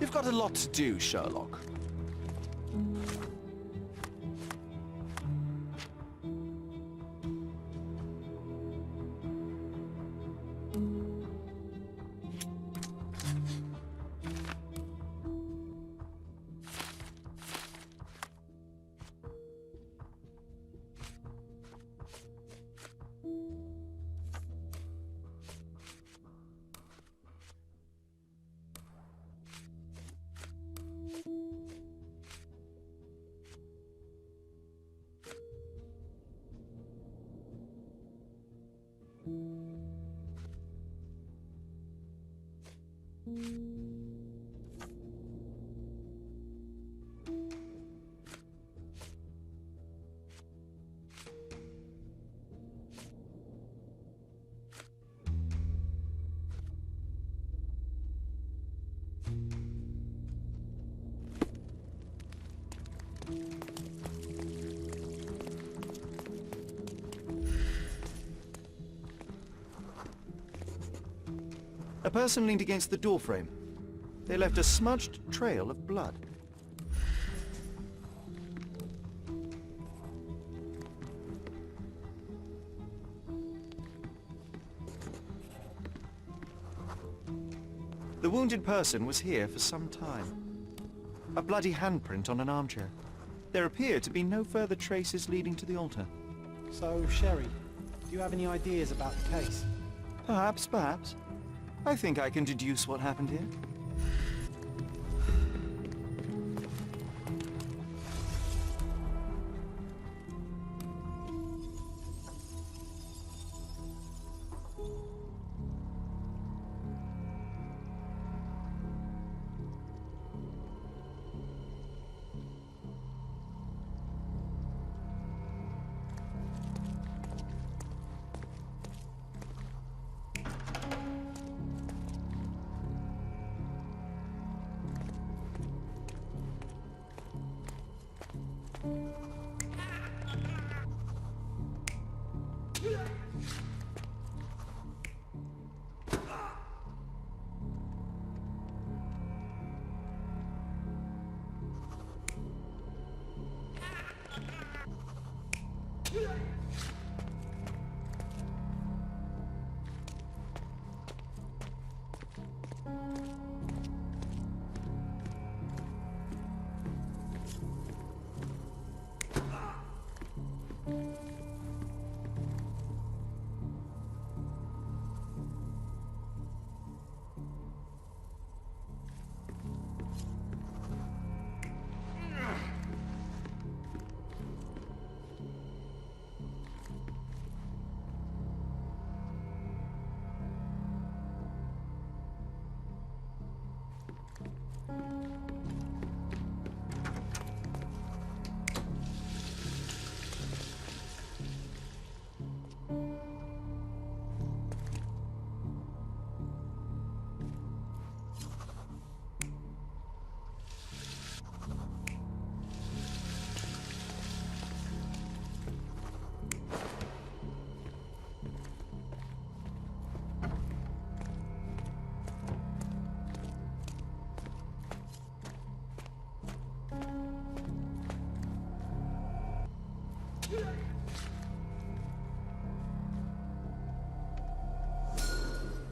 You've got a lot to do, Sherlock. A person leaned against the doorframe. They left a smudged trail of blood. The wounded person was here for some time. A bloody handprint on an armchair. There appear to be no further traces leading to the altar. So, Sherry, do you have any ideas about the case? Perhaps. I think I can deduce what happened here.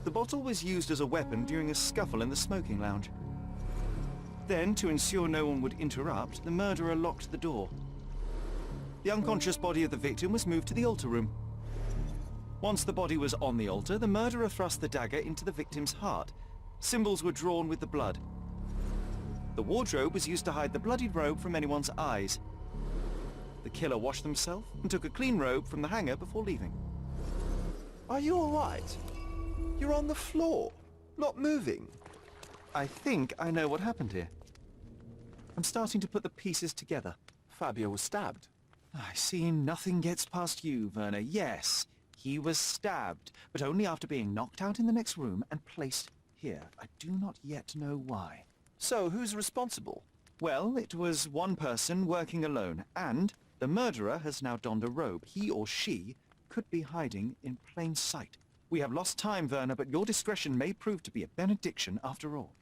The bottle was used as a weapon during a scuffle in the smoking lounge. Then, to ensure no one would interrupt, the murderer locked the door. The unconscious body of the victim was moved to the altar room. Once the body was on the altar, the murderer thrust the dagger into the victim's heart. Symbols were drawn with the blood. The wardrobe was used to hide the bloodied robe from anyone's eyes. The killer washed himself and took a clean robe from the hanger before leaving. Are you all right? You're on the floor, not moving. I think I know what happened here. I'm starting to put the pieces together. Fabio was stabbed. I see nothing gets past you, Werner. Yes, he was stabbed, but only after being knocked out in the next room and placed here. I do not yet know why. So, who's responsible? Well, it was one person working alone, and the murderer has now donned a robe. He or she could be hiding in plain sight. We have lost time, Werner, but your discretion may prove to be a benediction after all.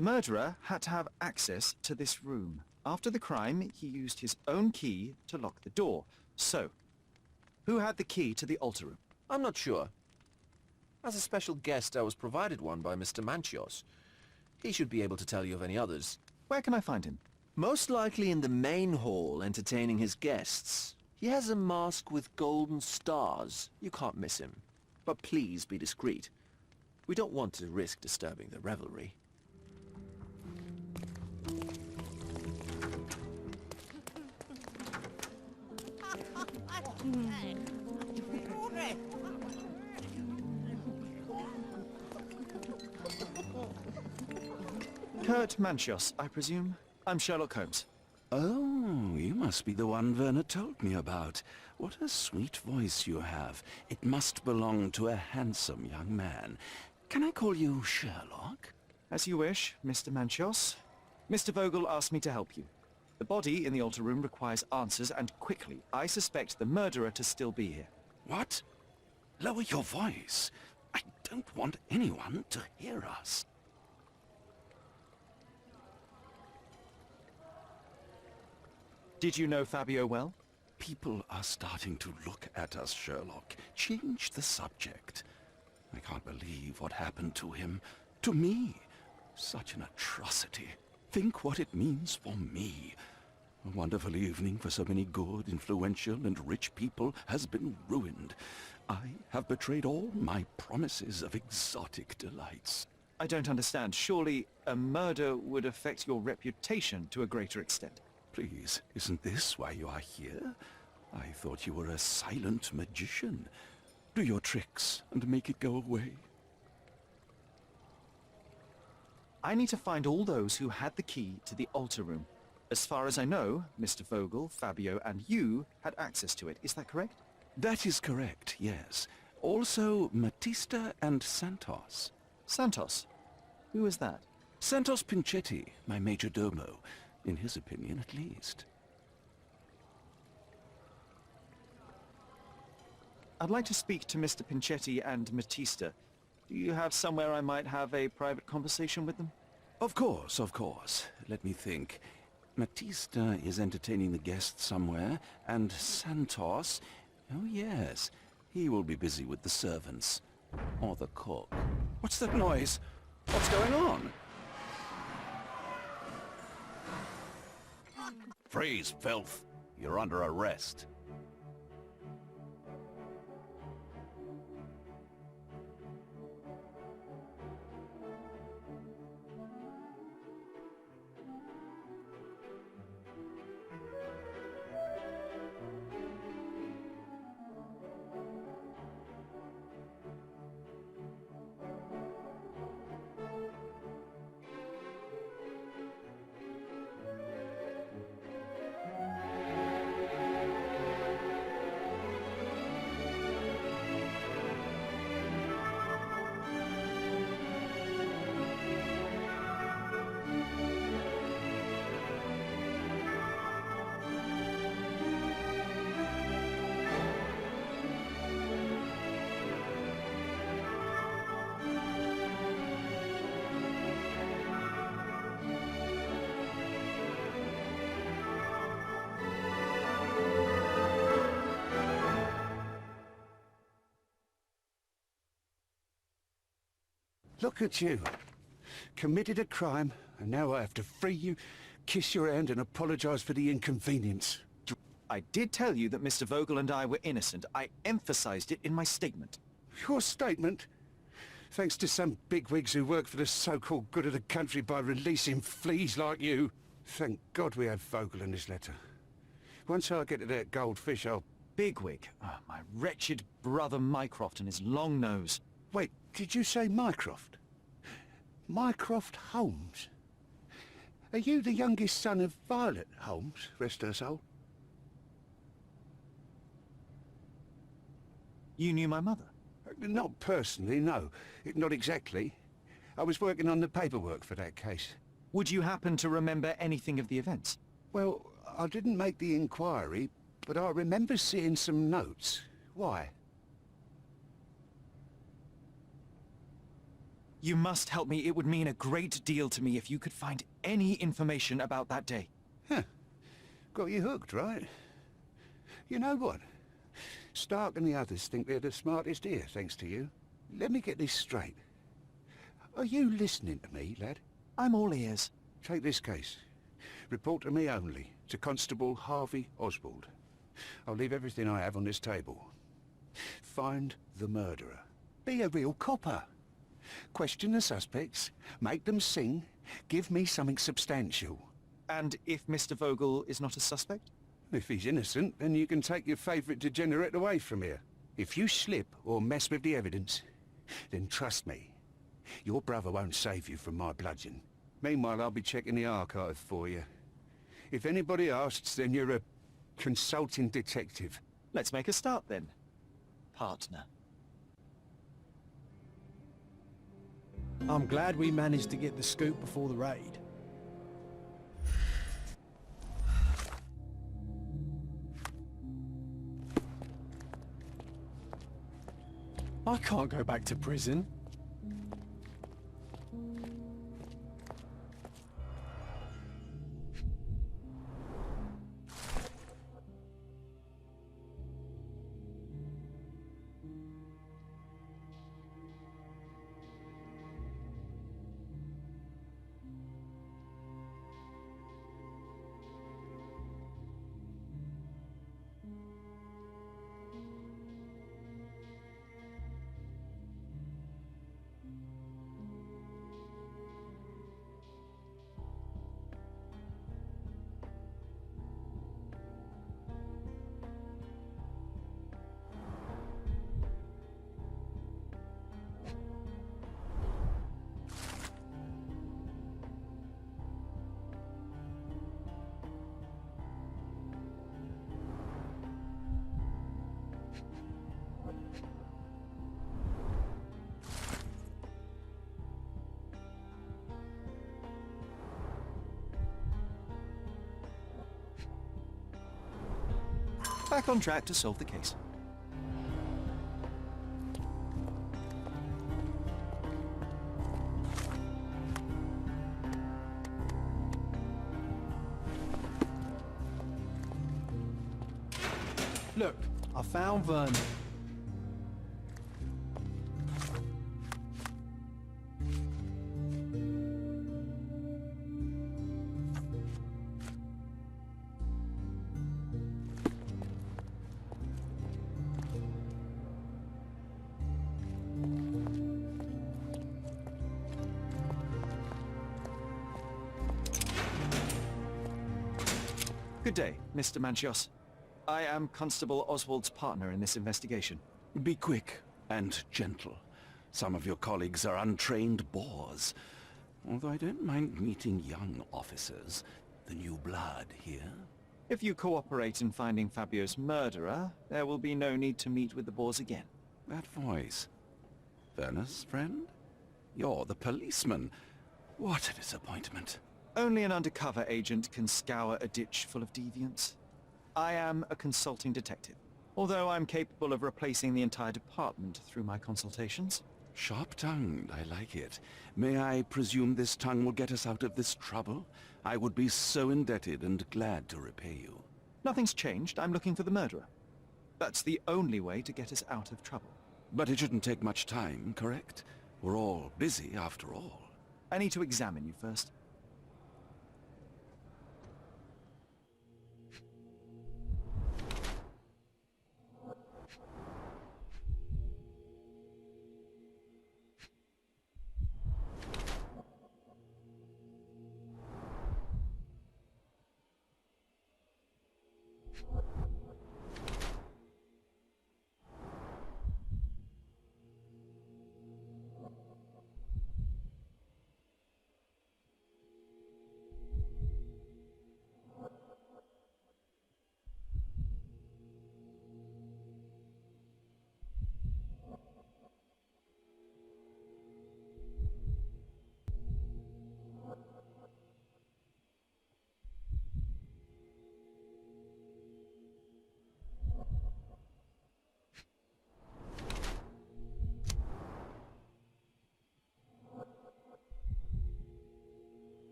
The murderer had to have access to this room. After the crime, he used his own key to lock the door. So, who had the key to the altar room? I'm not sure. As a special guest, I was provided one by Mr. Manchios. He should be able to tell you of any others. Where can I find him? Most likely in the main hall, entertaining his guests. He has a mask with golden stars. You can't miss him. But please be discreet. We don't want to risk disturbing the revelry. Kurt Manchios, I presume. I'm Sherlock Holmes. Oh, you must be the one Werner told me about. What a sweet voice you have. It must belong to a handsome young man. Can I call you Sherlock? As you wish, Mr. Manchios. Mr. Vogel asked me to help you. The body in the altar room requires answers, and quickly. I suspect the murderer to still be here. What? Lower your voice. I don't want anyone to hear us. Did you know Fabio well? People are starting to look at us, Sherlock. Change the subject. I can't believe what happened to him. To me. Such an atrocity. Think what it means for me. A wonderful evening for so many good, influential, and rich people has been ruined. I have betrayed all my promises of exotic delights. I don't understand. Surely a murder would affect your reputation to a greater extent. Please, isn't this why you are here? I thought you were a silent magician. Do your tricks and make it go away. I need to find all those who had the key to the altar room. As far as I know, Mr. Vogel, Fabio, and you had access to it. Is that correct? That is correct, yes. Also, Matista and Santos. Santos? Who is that? Santos Pinchetti, my major domo. In his opinion, at least. I'd like to speak to Mr. Pinchetti and Matista. Do you have somewhere I might have a private conversation with them? Of course, of course. Let me think. Matista is entertaining the guests somewhere, and Santos... Oh yes, he will be busy with the servants. Or the cook. What's that noise? What's going on? Freeze, filth. You're under arrest. Look at you. Committed a crime, and now I have to free you, kiss your hand and apologize for the inconvenience. I did tell you that Mr. Vogel and I were innocent. I emphasized it in my statement. Your statement? Thanks to some bigwigs who work for the so-called good of the country by releasing fleas like you. Thank God we had Vogel in this letter. Once I get to that goldfish, I'll... Bigwig. Oh, my wretched brother Mycroft and his long nose. Wait, did you say Mycroft? Mycroft Holmes? Are you the youngest son of Violet Holmes, rest her soul? You knew my mother? Not personally, no. Not exactly. I was working on the paperwork for that case. Would you happen to remember anything of the events? Well, I didn't make the inquiry, but I remember seeing some notes. Why? You must help me. It would mean a great deal to me if you could find any information about that day. Huh. Got you hooked, right? You know what? Stark and the others think they're the smartest here, thanks to you. Let me get this straight. Are you listening to me, lad? I'm all ears. Take this case. Report to me only, to Constable Harvey Oswald. I'll leave everything I have on this table. Find the murderer. Be a real copper. Question the suspects, make them sing, give me something substantial. And if Mr. Vogel is not a suspect? If he's innocent, then you can take your favourite degenerate away from here. If you slip or mess with the evidence, then trust me, your brother won't save you from my bludgeon. Meanwhile, I'll be checking the archive for you. If anybody asks, then you're a consulting detective. Let's make a start then, partner. I'm glad we managed to get the scoop before the raid. I can't go back to prison. Back on track to solve the case. Look, I found Vernon. Good day, Mr. Manchios. I am Constable Oswald's partner in this investigation. Be quick and gentle. Some of your colleagues are untrained boors. Although I don't mind meeting young officers. The new blood here. If you cooperate in finding Fabio's murderer, there will be no need to meet with the Boers again. That voice. Werner's friend? You're the policeman. What a disappointment. Only an undercover agent can scour a ditch full of deviants. I am a consulting detective, although I'm capable of replacing the entire department through my consultations. Sharp-tongued, I like it. May I presume this tongue will get us out of this trouble? I would be so indebted and glad to repay you. Nothing's changed. I'm looking for the murderer. That's the only way to get us out of trouble. But it shouldn't take much time, correct? We're all busy, after all. I need to examine you first.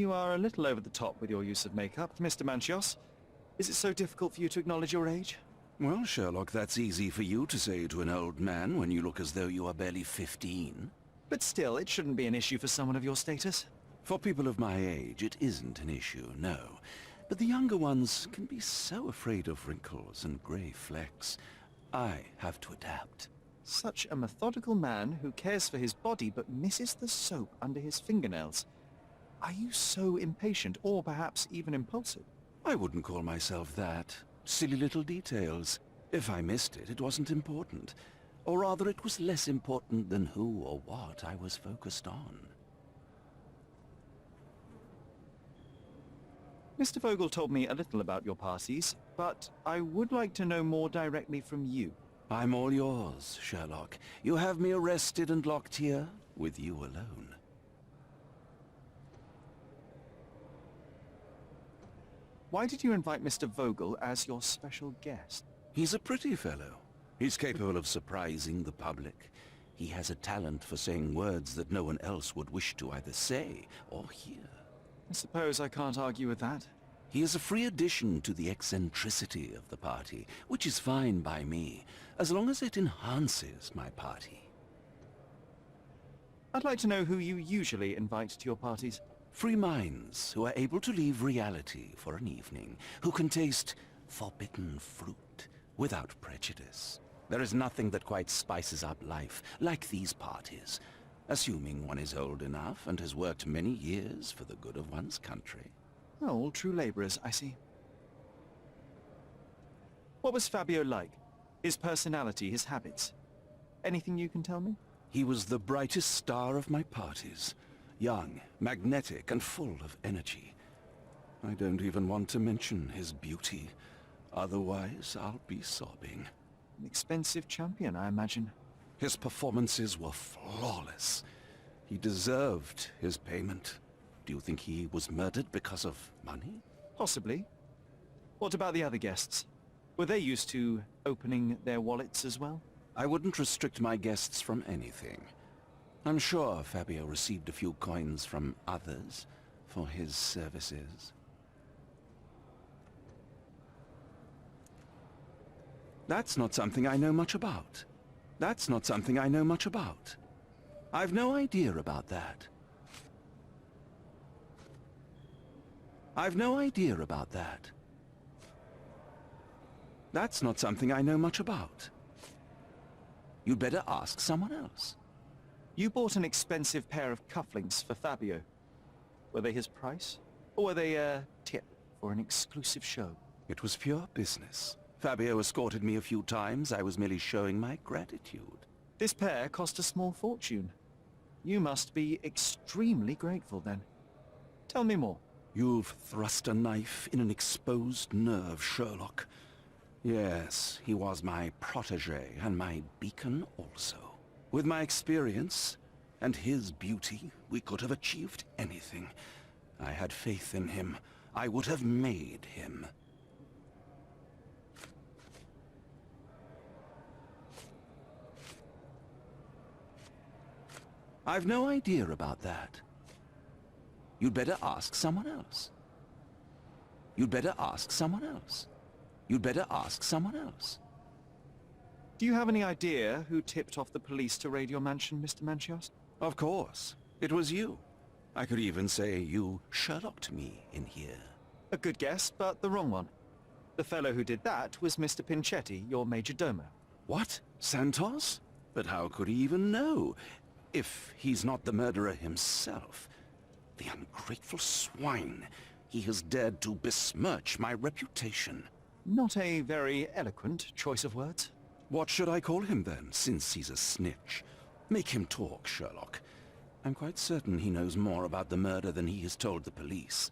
You are a little over the top with your use of makeup, Mr. Manchios. Is it so difficult for you to acknowledge your age? Well, Sherlock, that's easy for you to say to an old man when you look as though you are barely 15. But still, it shouldn't be an issue for someone of your status. For people of my age, it isn't an issue, no. But the younger ones can be so afraid of wrinkles and grey flecks. I have to adapt. Such a methodical man who cares for his body but misses the soap under his fingernails. Are you so impatient, or perhaps even impulsive? I wouldn't call myself that. Silly little details. If I missed it, it wasn't important. Or rather, it was less important than who or what I was focused on. Mr. Vogel told me a little about your parties, but I would like to know more directly from you. I'm all yours, Sherlock. You have me arrested and locked here, with you alone. Why did you invite Mr. Vogel as your special guest? He's a pretty fellow. He's capable of surprising the public. He has a talent for saying words that no one else would wish to either say or hear. I suppose I can't argue with that. He is a free addition to the eccentricity of the party, which is fine by me, as long as it enhances my party. I'd like to know who you usually invite to your parties. Free minds who are able to leave reality for an evening, who can taste forbidden fruit without prejudice. There is nothing that quite spices up life like these parties, assuming one is old enough and has worked many years for the good of one's country. Oh, all true laborers, I see. What was Fabio like? His personality, his habits? Anything you can tell me? He was the brightest star of my parties. Young, magnetic, and full of energy. I don't even want to mention his beauty. Otherwise, I'll be sobbing. An expensive champion, I imagine. His performances were flawless. He deserved his payment. Do you think he was murdered because of money? Possibly. What about the other guests? Were they used to opening their wallets as well? I wouldn't restrict my guests from anything. I'm sure Fabio received a few coins from others for his services. That's not something I know much about. That's not something I know much about. I've no idea about that. I've no idea about that. That's not something I know much about. You'd better ask someone else. You bought an expensive pair of cufflinks for Fabio. Were they his price? Or were they a tip for an exclusive show? It was pure business. Fabio escorted me a few times. I was merely showing my gratitude. This pair cost a small fortune. You must be extremely grateful then. Tell me more. You've thrust a knife in an exposed nerve, Sherlock. Yes, he was my protégé and my beacon also. With my experience and his beauty, we could have achieved anything. I had faith in him. I would have made him. I've no idea about that. You'd better ask someone else. You'd better ask someone else. You'd better ask someone else. Do you have any idea who tipped off the police to raid your mansion, Mr. Manchios? Of course. It was you. I could even say you Sherlocked me in here. A good guess, but the wrong one. The fellow who did that was Mr. Pinchetti, your major domo. What? Santos? But how could he even know? If he's not the murderer himself. The ungrateful swine. He has dared to besmirch my reputation. Not a very eloquent choice of words. What should I call him then, since he's a snitch? Make him talk, Sherlock. I'm quite certain he knows more about the murder than he has told the police.